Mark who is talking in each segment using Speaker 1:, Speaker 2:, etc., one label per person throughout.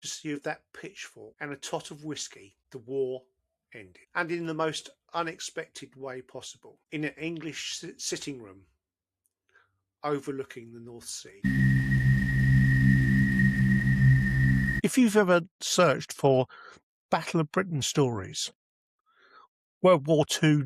Speaker 1: courtesy of that pitchfork and a tot of whiskey, the war ended. And in the most unexpected way possible, in an English sitting room overlooking the North Sea. If you've ever searched for Battle of Britain stories, World War II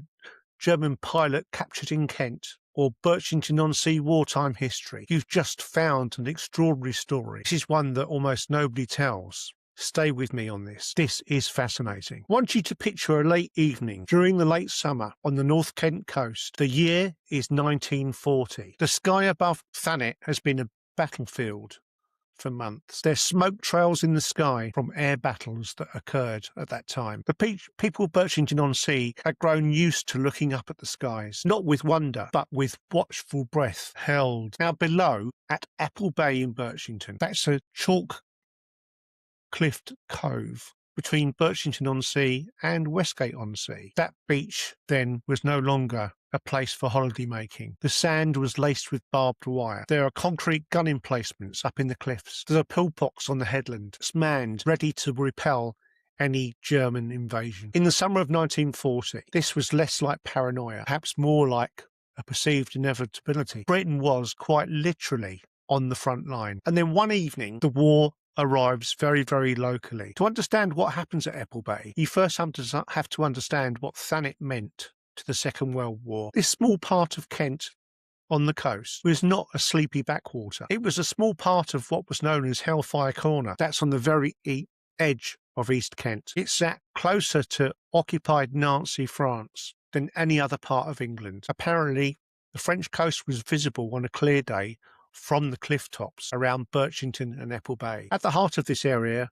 Speaker 1: German pilot captured in Kent, or Birchington-on-Sea wartime history, you've just found an extraordinary story. This is one that almost nobody tells. Stay with me on this. This is fascinating. I want you to picture a late evening during the late summer on the North Kent coast. The year is 1940. The sky above Thanet has been a battlefield for months. There's smoke trails in the sky from air battles that occurred at that time. The people of Birchington-on-Sea had grown used to looking up at the skies, not with wonder, but with watchful breath held. Now below, at Apple Bay in Birchington, that's a chalk cliffed cove between Birchington-on-Sea and Westgate-on-Sea. That beach then was no longer a place for holiday making. The sand was laced with barbed wire. There are concrete gun emplacements up in the cliffs. There's a pillbox on the headland. It's manned, ready to repel any German invasion. In the summer of 1940, this was less like paranoia, perhaps more like a perceived inevitability. Britain was quite literally on the front line. And then one evening, the war arrives very, very locally. To understand what happens at Apple Bay, you first have to understand what Thanet meant to the Second World War. This small part of Kent on the coast was not a sleepy backwater. It was a small part of what was known as Hellfire Corner. That's on the very edge of East Kent. It sat closer to occupied Nazi France than any other part of England. Apparently, the French coast was visible on a clear day from the cliff tops around Birchington and Apple Bay. At the heart of this area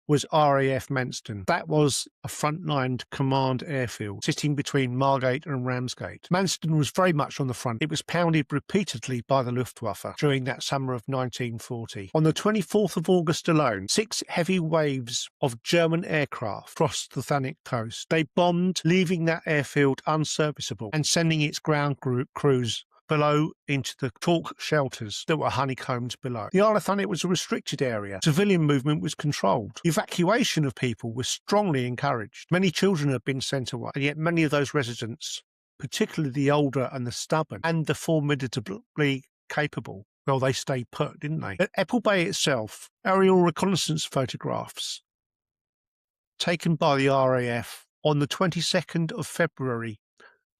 Speaker 1: was RAF Manston. That was a frontline command airfield sitting between Margate and Ramsgate. Manston was very much on the front. It was pounded repeatedly by the Luftwaffe during that summer of 1940. On the 24th of August alone, 6 heavy waves of German aircraft crossed the Thanet coast. They bombed, leaving that airfield unserviceable and sending its ground crews below into the chalk shelters that were honeycombed below. The Isle of Thanet was a restricted area. Civilian movement was controlled. Evacuation of people was strongly encouraged. Many children had been sent away, and yet many of those residents, particularly the older and the stubborn and the formidably capable, well, they stayed put, didn't they? At Apple Bay itself, aerial reconnaissance photographs taken by the RAF on the 22nd of February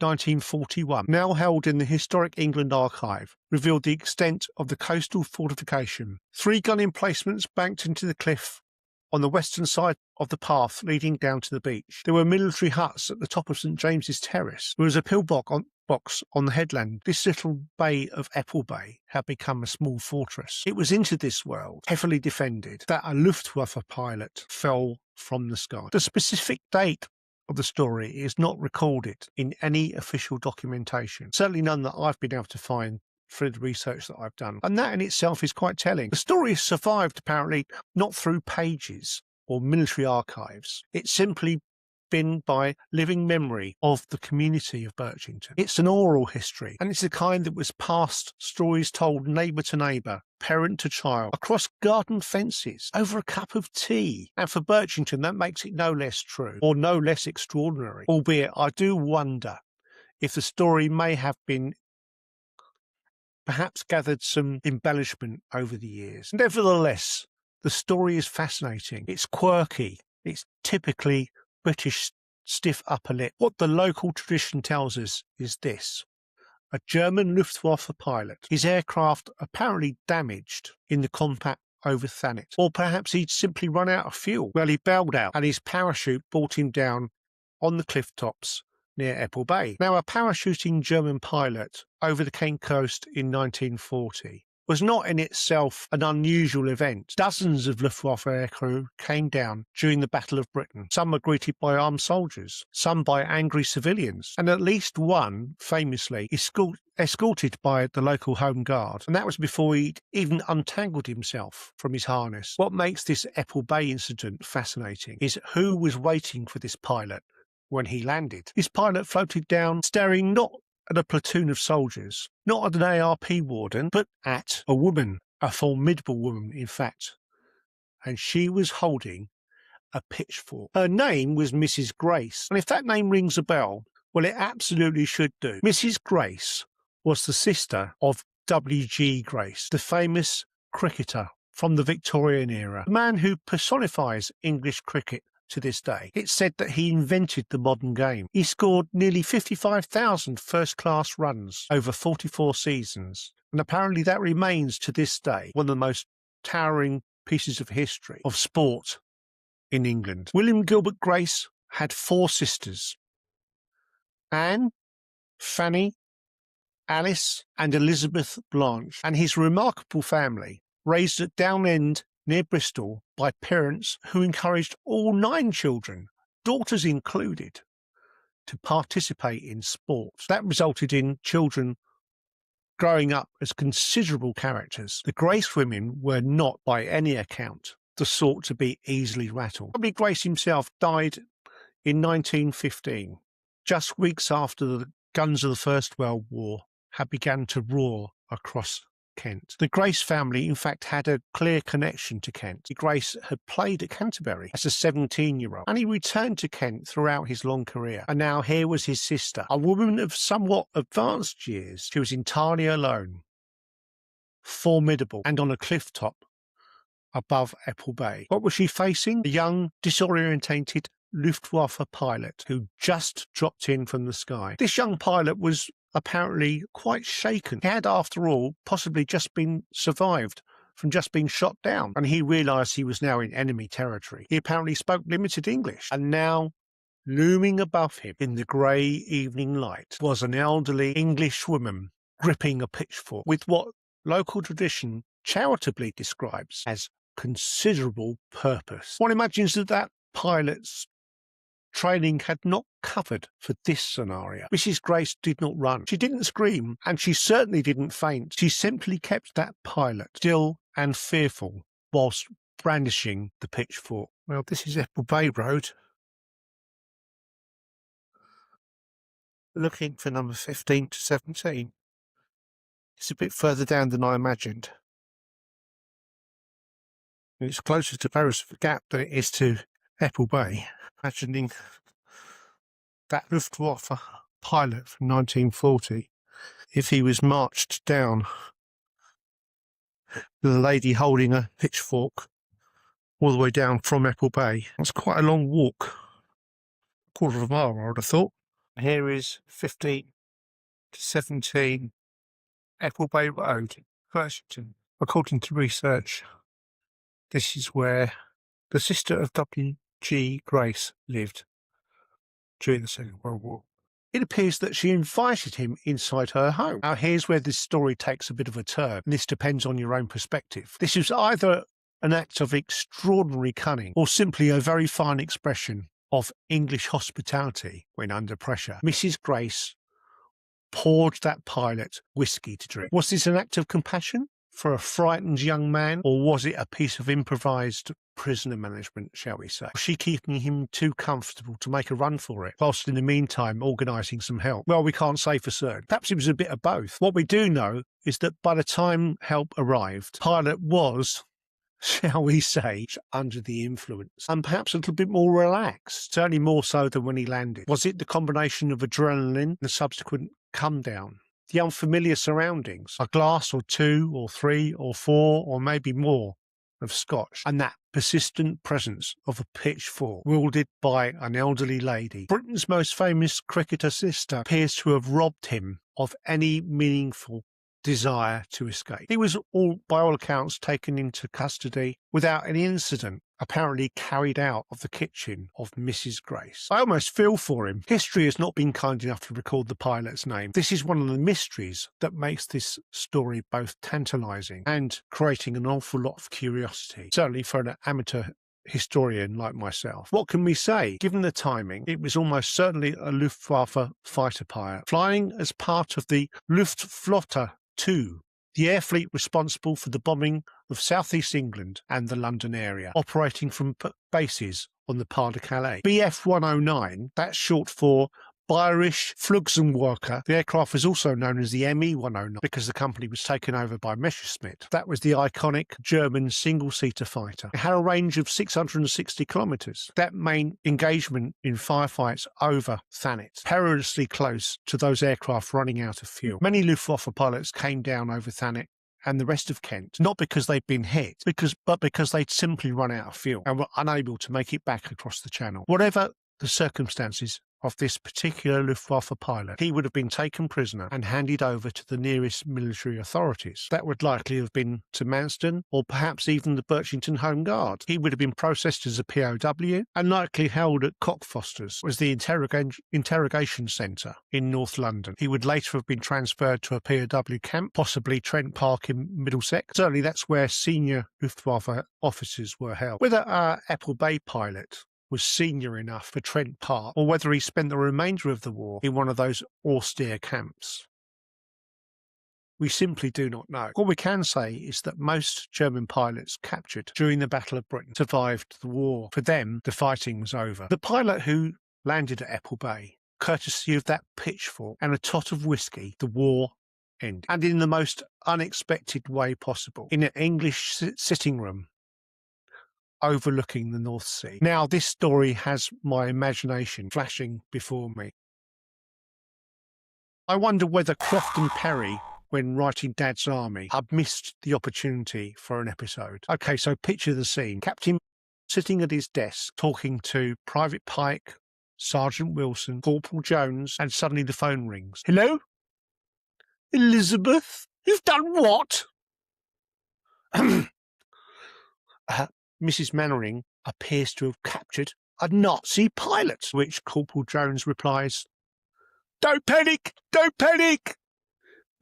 Speaker 1: 1941, now held in the Historic England Archive, revealed the extent of the coastal fortification. 3 gun emplacements banked into the cliff on the western side of the path leading down to the beach. There were military huts at the top of St James's Terrace. There was a pillbox on the headland. This little bay of Apple Bay had become a small fortress. It was into this world, heavily defended, that a Luftwaffe pilot fell from the sky. The specific date of the story is not recorded in any official documentation, certainly none that I've been able to find through the research that I've done, and that in itself is quite telling. The story has survived apparently not through pages or military archives. It's simply been by living memory of the community of Birchington. It's an oral history, and it's the kind that was passed, stories told neighbour to neighbour, parent to child, across garden fences, over a cup of tea. And for Birchington, that makes it no less true, or no less extraordinary, albeit I do wonder if the story may have been perhaps gathered some embellishment over the years. Nevertheless, the story is fascinating. It's quirky. It's typically British stiff upper lip. What the local tradition tells us is this: a German Luftwaffe pilot, his aircraft apparently damaged in the combat over Thanet, or perhaps he'd simply run out of fuel. Well, he bailed out and his parachute brought him down on the cliff tops near Apple Bay. Now, a parachuting German pilot over the Kent coast in 1940 was not in itself an unusual event. Dozens of Luftwaffe aircrew came down during the Battle of Britain. Some were greeted by armed soldiers, some by angry civilians, and at least one, famously, escorted by the local Home Guard. And that was before he'd even untangled himself from his harness. What makes this Apple Bay incident fascinating is who was waiting for this pilot when he landed. His pilot floated down, staring not at a platoon of soldiers, not at an ARP warden, but at a woman, a formidable woman, in fact, and she was holding a pitchfork. Her name was Mrs. Grace, and if that name rings a bell, well, it absolutely should do. Mrs. Grace was the sister of W.G. Grace, the famous cricketer from the Victorian era, the man who personifies English cricket to this day. It's said that he invented the modern game. He scored nearly 55,000 first-class runs over 44 seasons, and apparently that remains to this day one of the most towering pieces of history of sport in England. William Gilbert Grace had 4 sisters: Anne, Fanny, Alice and Elizabeth Blanche, and his remarkable family, raised at Downend near Bristol by parents who encouraged all 9 children, daughters included, to participate in sports. That resulted in children growing up as considerable characters. The Grace women were not, by any account, the sort to be easily rattled. W. Grace himself died in 1915, just weeks after the guns of the First World War had begun to roar across Kent. The Grace family, in fact, had a clear connection to Kent. Grace had played at Canterbury as a 17-year-old, and he returned to Kent throughout his long career. And now here was his sister, a woman of somewhat advanced years. She was entirely alone, formidable, and on a cliff top above Apple Bay. What was she facing? A young, disorientated Luftwaffe pilot who just dropped in from the sky. This young pilot was apparently quite shaken. He had, after all, possibly just been survived from just being shot down, and he realised he was now in enemy territory. He apparently spoke limited English, and now, looming above him in the grey evening light, was an elderly English woman gripping a pitchfork with what local tradition charitably describes as considerable purpose. One imagines that pilot's training had not covered for this scenario. Mrs. Grace did not run. She didn't scream, and she certainly didn't faint. She simply kept that pilot still and fearful whilst brandishing the pitchfork. Well, this is Apple Bay Road. Looking for number 15 to 17. It's a bit further down than I imagined. It's closer to Beresford Gap than it is to Apple Bay. Imagining that Luftwaffe pilot from 1940, if he was marched down with a lady holding a pitchfork all the way down from Apple Bay. That's quite a long walk. A quarter of a mile, I would have thought. Here is 15 to 17 Apple Bay Road, Birchington. According to research, this is where the sister of W.G. Grace lived during the Second World War. It appears that she invited him inside her home. Now, here's where this story takes a bit of a turn, and this depends on your own perspective. This was either an act of extraordinary cunning or simply a very fine expression of English hospitality when under pressure. Mrs. Grace poured that pilot whiskey to drink. Was this an act of compassion for a frightened young man, or was it a piece of improvised prisoner management, shall we say? Was she keeping him too comfortable to make a run for it, whilst in the meantime organising some help? Well, we can't say for certain. Perhaps it was a bit of both. What we do know is that by the time help arrived, pilot was, shall we say, under the influence, and perhaps a little bit more relaxed, certainly more so than when he landed. Was it the combination of adrenaline and the subsequent come down? The unfamiliar surroundings, a glass or 2 or 3 or 4 or maybe more of scotch, and that persistent presence of a pitchfork wielded by an elderly lady. Britain's most famous cricketer sister appears to have robbed him of any meaningful desire to escape. He was, by all accounts, taken into custody without any incident apparently carried out of the kitchen of Mrs. Grace. I almost feel for him. History has not been kind enough to record the pilot's name. This is one of the mysteries that makes this story both tantalising and creating an awful lot of curiosity, certainly for an amateur historian like myself. What can we say? Given the timing, it was almost certainly a Luftwaffe fighter pilot, flying as part of the Luftflotte II, the air fleet responsible for the bombing of southeast England and the London area, operating from bases on the Pas de Calais. BF 109, that's short for Bayerisch Flugzeugwerke. The aircraft was also known as the ME-109 because the company was taken over by Messerschmitt. That was the iconic German single-seater fighter. It had a range of 660 kilometres. That main engagement in firefights over Thanet, perilously close to those aircraft running out of fuel. Many Luftwaffe pilots came down over Thanet and the rest of Kent, not because they'd been hit, but because they'd simply run out of fuel and were unable to make it back across the channel. Whatever the circumstances of this particular Luftwaffe pilot, he would have been taken prisoner and handed over to the nearest military authorities. That would likely have been to Manston or perhaps even the Birchington Home Guard. He would have been processed as a POW and likely held at Cockfosters, was the interrogation centre in North London. He would later have been transferred to a POW camp, possibly Trent Park in Middlesex. Certainly that's where senior Luftwaffe officers were held. Whether our Apple Bay pilot was senior enough for Trent Park, or whether he spent the remainder of the war in one of those austere camps, we simply do not know. What we can say is that most German pilots captured during the Battle of Britain survived the war. For them, the fighting was over. The pilot who landed at Apple Bay, courtesy of that pitchfork and a tot of whiskey, the war ended. And in the most unexpected way possible, in an English sitting room overlooking the North Sea. Now, this story has my imagination flashing before me. I wonder whether Croft and Perry, when writing Dad's Army, had missed the opportunity for an episode. Okay, so picture the scene. Captain sitting at his desk, talking to Private Pike, Sergeant Wilson, Corporal Jones, and suddenly the phone rings. Hello? Elizabeth? You've done what? Mrs. Mannering appears to have captured a Nazi pilot, to which Corporal Jones replies, "Don't panic! Don't panic!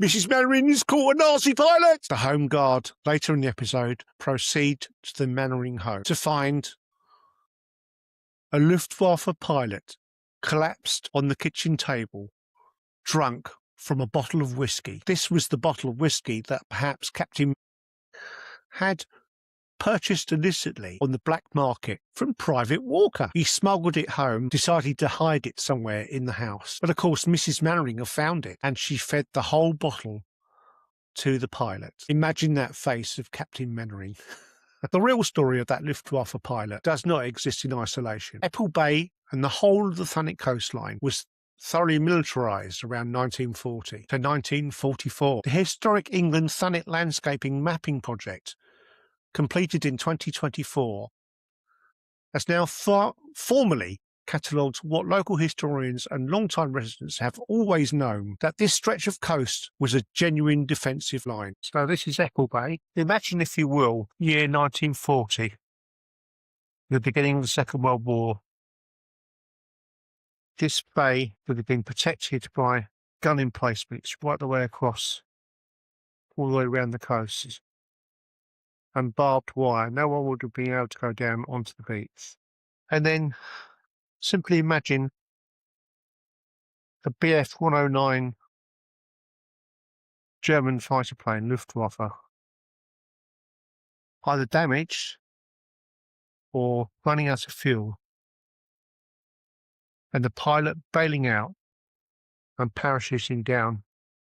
Speaker 1: Mrs. Mannering has caught a Nazi pilot!" The Home Guard, later in the episode, proceed to the Mannering home to find a Luftwaffe pilot collapsed on the kitchen table, drunk from a bottle of whiskey. This was the bottle of whiskey that perhaps Captain had purchased illicitly on the black market from Private Walker. He smuggled it home, decided to hide it somewhere in the house. But of course, Mrs. Mannering found it, and she fed the whole bottle to the pilot. Imagine that face of Captain Mannering. The real story of that Luftwaffe pilot does not exist in isolation. Apple Bay and the whole of the Thanet coastline was thoroughly militarised around 1940 to 1944. The historic England Thanet landscaping mapping project, completed in 2024, has now formally catalogued what local historians and long-time residents have always known, that this stretch of coast was a genuine defensive line. So this is Apple Bay. Imagine, if you will, year 1940, the beginning of the Second World War. This bay would have been protected by gun emplacements right the way across, all the way around the coast, and barbed wire. No one would have been able to go down onto the beach. And then simply imagine a Bf 109 German fighter plane, Luftwaffe, either damaged or running out of fuel, and the pilot bailing out and parachuting down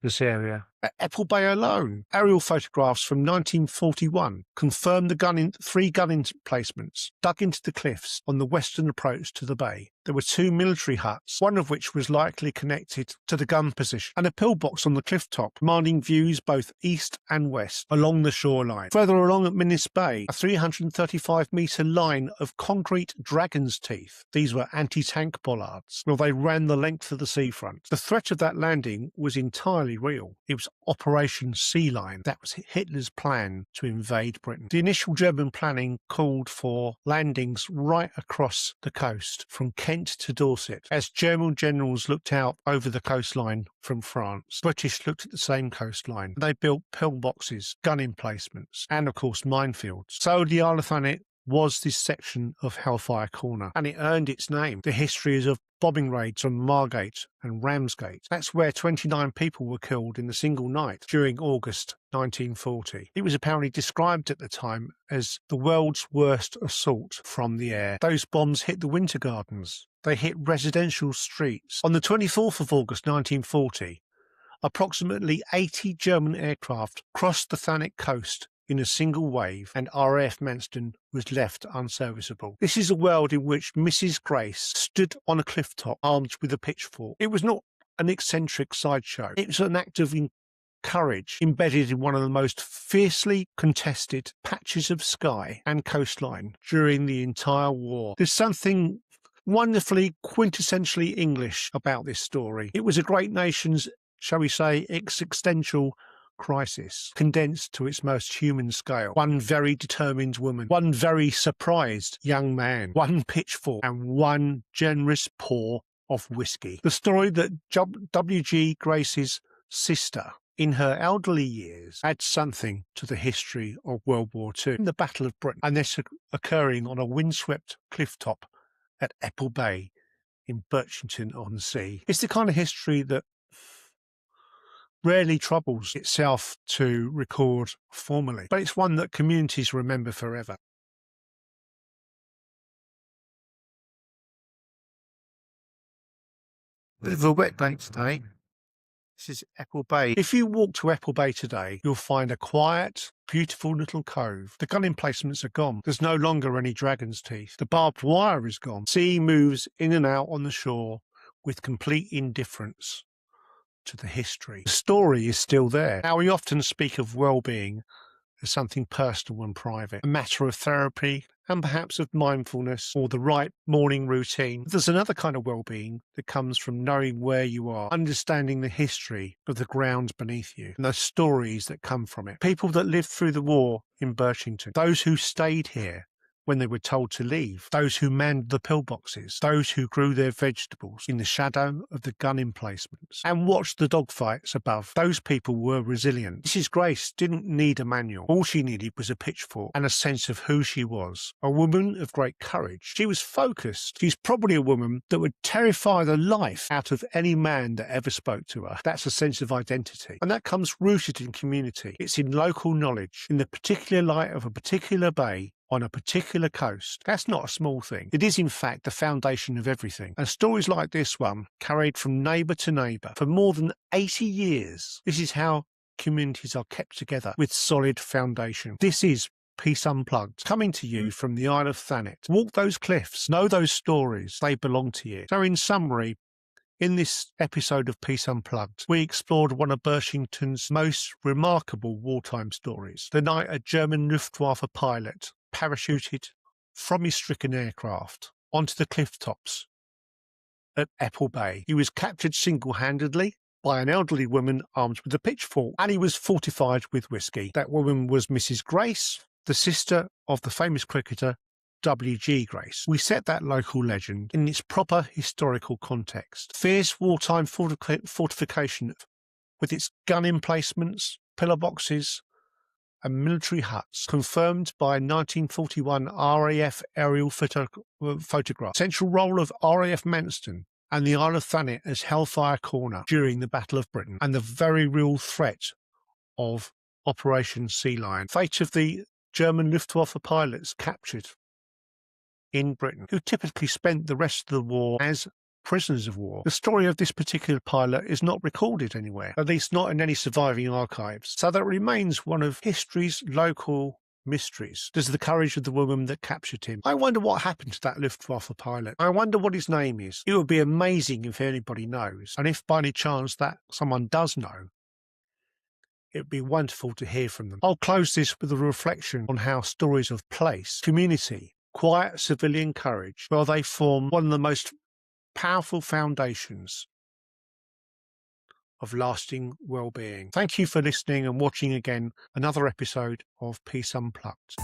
Speaker 1: this area. At Apple Bay alone, aerial photographs from 1941 confirm the three gun emplacements dug into the cliffs on the western approach to the bay. There were two military huts, one of which was likely connected to the gun position, and a pillbox on the cliff top, commanding views both east and west along the shoreline. Further along at Minas Bay, a 335-metre line of concrete dragon's teeth. These were anti-tank bollards, while they ran the length of the seafront. The threat of that landing was entirely real. It was Operation Sea Lion. That was Hitler's plan to invade Britain. The initial German planning called for landings right across the coast, from Kent to Dorset, as German generals looked out over the coastline from France. British looked at the same coastline. They built pillboxes, gun emplacements, and of course minefields. So the Isle of Thanet was this section of Hellfire Corner, and it earned its name. The histories of bombing raids on Margate and Ramsgate. That's where 29 people were killed in a single night during August 1940. It was apparently described at the time as the world's worst assault from the air. Those bombs hit the Winter Gardens. They hit residential streets. On the 24th of August 1940, approximately 80 German aircraft crossed the Thanet coast in a single wave, and RAF Manston was left unserviceable. This is a world in which Mrs. Grace stood on a cliff top armed with a pitchfork. It was not an eccentric sideshow. It was an act of courage embedded in one of the most fiercely contested patches of sky and coastline during the entire war. There's something wonderfully quintessentially English about this story. It was a great nation's, shall we say, existential crisis, condensed to its most human scale. One very determined woman, one very surprised young man, one pitchfork, and one generous pour of whiskey. The story that W.G. Grace's sister, in her elderly years, adds something to the history of World War II. In the Battle of Britain, and this occurring on a windswept cliff top at Apple Bay in Birchington-on-Sea. It's the kind of history that rarely troubles itself to record formally, but it's one that communities remember forever. Bit of a wet day today. This is Apple Bay. If you walk to Apple Bay today, you'll find a quiet, beautiful little cove. The gun emplacements are gone. There's no longer any dragon's teeth. The barbed wire is gone. Sea moves in and out on the shore with complete indifference to the history. The story is still there. Now, we often speak of well-being as something personal and private, a matter of therapy and perhaps of mindfulness or the right morning routine. There's another kind of well-being that comes from knowing where you are, understanding the history of the ground beneath you and the stories that come from it. People that lived through the war in Birchington, those who stayed here when they were told to leave, those who manned the pillboxes, those who grew their vegetables in the shadow of the gun emplacements and watched the dogfights above. Those people were resilient. Mrs. Grace didn't need a manual. All she needed was a pitchfork and a sense of who she was, a woman of great courage. She was focused. She's probably a woman that would terrify the life out of any man that ever spoke to her. That's a sense of identity, and that comes rooted in community. It's in local knowledge, in the particular light of a particular bay on a particular coast. That's not a small thing. It is, in fact, the foundation of everything. And stories like this one, carried from neighbour to neighbour for more than 80 years, this is how communities are kept together with solid foundation. This is Peace Unplugged, coming to you from the Isle of Thanet. Walk those cliffs, know those stories, they belong to you. So in summary, in this episode of Peace Unplugged, we explored one of Birchington's most remarkable wartime stories, the night a German Luftwaffe pilot parachuted from his stricken aircraft onto the cliff tops at Apple Bay. He was captured single-handedly by an elderly woman armed with a pitchfork, and he was fortified with whiskey. That woman was Mrs. Grace, the sister of the famous cricketer W.G. Grace. We set that local legend in its proper historical context. Fierce wartime fortification with its gun emplacements, pillar boxes, and military huts, confirmed by 1941 RAF aerial photograph. Central role of RAF Manston and the Isle of Thanet as Hellfire Corner during the Battle of Britain, and the very real threat of Operation Sea Lion. Fate of the German Luftwaffe pilots captured in Britain, who typically spent the rest of the war as prisoners of war. The story of this particular pilot is not recorded anywhere, at least not in any surviving archives, so that remains one of history's local mysteries. Does the courage of the woman that captured him. I wonder what happened to that Luftwaffe pilot. I wonder what his name is. It would be amazing if anybody knows, and if by any chance that someone does know, it would be wonderful to hear from them. I'll close this with a reflection on how stories of place, community, quiet civilian courage, well, they form one of the most powerful foundations of lasting well-being. Thank you for listening and watching again another episode of Peace Unplugged.